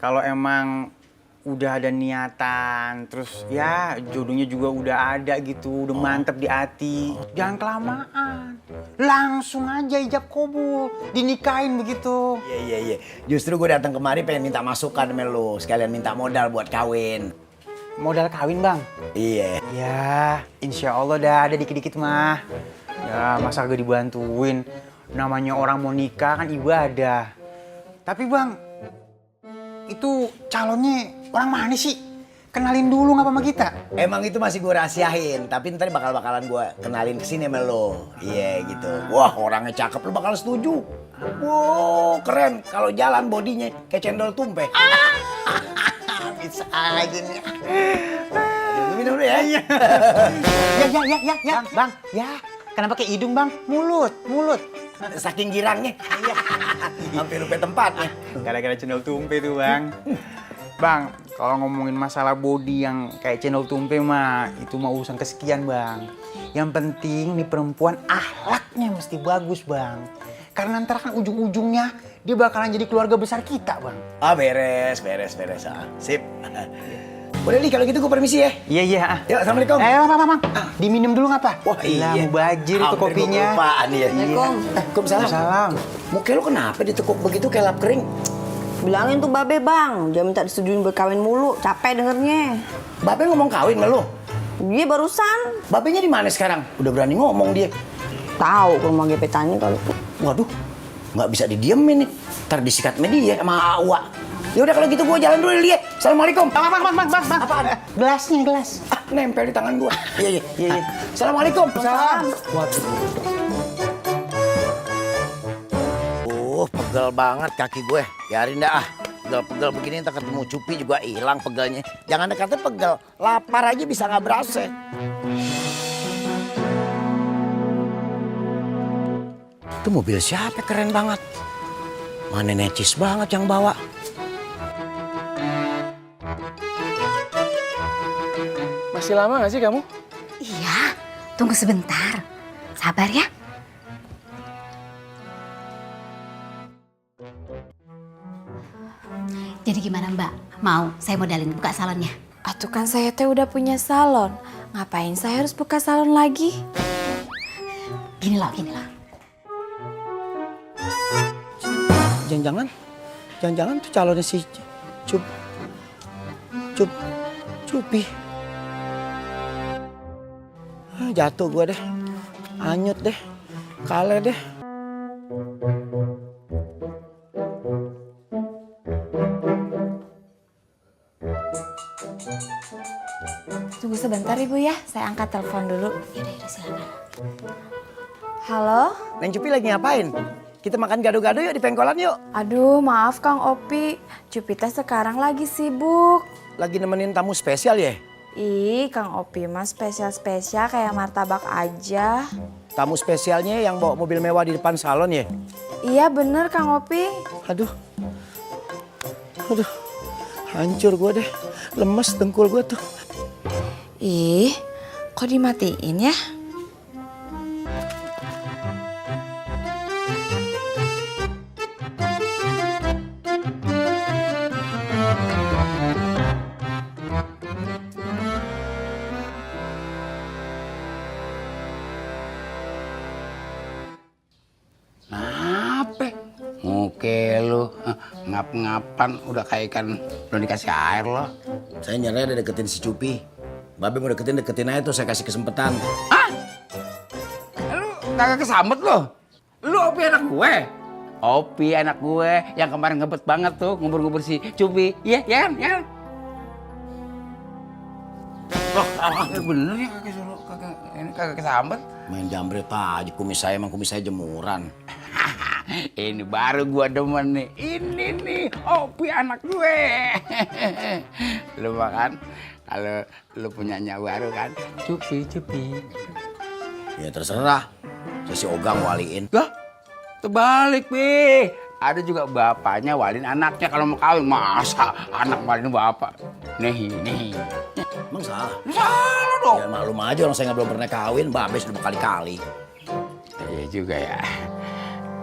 kalau emang udah ada niatan, terus ya jodohnya juga udah ada gitu, udah mantep di hati. Jangan kelamaan, langsung aja ijab kabul, dinikahin begitu. Iya. Justru gue datang kemari pengen minta masukan sama lu, sekalian minta modal buat kawin. Modal kawin bang? Iya. Ya, insya Allah dah ada dikit-dikit mah. Ya masa gak dibantuin, namanya orang mau nikah kan ibadah. Tapi bang, itu calonnya orang mana sih? Kenalin dulu ngapa sama kita? Emang itu masih gue rahasiain, tapi ntar bakalan gue kenalin kesini sama lo. Iya gitu. Wah orangnya cakep, lo bakal setuju. Wow keren, kalau jalan bodinya kayak cendol tumpe. Bisa aja nih. Minum dulu ya. Ya, bang. Ya, kenapa kayak hidung bang? Mulut. Saking girangnya. Hampir lupa tempatnya. Gara-gara cendol tumpe tuh bang. Bang, kalau ngomongin masalah body yang kayak cendol tumpe mah, itu mah urusan kesekian bang. Yang penting nih perempuan akhlaknya mesti bagus bang. Karena ntar kan ujung-ujungnya dia bakalan jadi keluarga besar kita bang. Ah beres. Ah, sip. Udah nih kalau gitu gue permisi ya. Iya. Yuk, assalamualaikum. Bang. Diminum dulu ngapa? Wah iya. Mubajir itu kopinya. Apaan ya. Assalamualaikum. Waalaikumsalam. Muka lu kenapa ditekuk begitu kayak lap kering? Bilangin tuh Babe bang, dia minta disetujuin berkawin mulu, capek dengernya. Babe ngomong kawin sama lu? Dia barusan. Babenya di mana sekarang? Udah berani ngomong dia. Tahu ke rumah gebetannya kali. Waduh, nggak bisa didiemin nih. Ntar disikat media sama Awa. Ya udah kalau gitu gua jalan dulu lihat. Assalamualaikum. Bang. Apaan? Gelas. Ah, nempel di tangan gua. Iya. Assalamualaikum. Salam. Waduh. Pegel banget kaki gue. Biarin dah ah. Pegel begini ntar ketemu Cupi juga hilang pegelnya. Jangan dekatnya pegel. Lapar aja bisa nggak berasa. Itu mobil siapa keren banget. Mana necis banget yang bawa. Masih lama gak sih kamu? Iya, tunggu sebentar. Sabar ya. Jadi gimana Mbak? Mau saya modalin buka salonnya? Atuh kan saya teh udah punya salon. Ngapain saya harus buka salon lagi? Gini loh. Jangan-jangan tuh calonnya si Cupi. Jatuh gue deh. Anyut deh. Kale deh. Tunggu sebentar Ibu ya, saya angkat telepon dulu. Yaudah silakan. Halo? Neng Cupi lagi ngapain? Kita makan gado-gado yuk di pengkolan yuk. Aduh maaf Kang Opi, Cupita sekarang lagi sibuk. Lagi nemenin tamu spesial ya? Ih Kang Opi mah spesial-spesial kayak martabak aja. Tamu spesialnya yang bawa mobil mewah di depan salon ya? Iya bener Kang Opi. Aduh, hancur gue deh. Lemes dengkul gue tuh. Ih, kok dimatiin ya? Apa? Muke lu ngap-ngapan udah kayak ikan belum dikasih air loh. Saya nyaranya ada deketin si Cupi. Babe mau deketin aja tuh saya kasih kesempatan. Ah? Lu kagak kesambet lo? Lu Opi anak gue? Opi anak gue yang kemarin ngebet banget tuh ngubur-ngubur si Cupi. Iya, ya kan? Loh, bener ya kagak kesambet. Main jambret aja kumis saya emang kumis saya jemuran. Ini baru gua demen nih. Ini nih Opi anak gue. Lu makan kalau lu punya nyawa baru kan Cupi. Ya terserah. Saya si Ogang waliin. Lah, terbalik Pi. Ada juga bapaknya walin anaknya kalau mau kawin. Masa anak walin bapak? Nih. Emang salah? Salah dong. Ya maklum aja orang saya nggak belum pernah kawin. Babe sudah berkali-kali. Iya juga ya.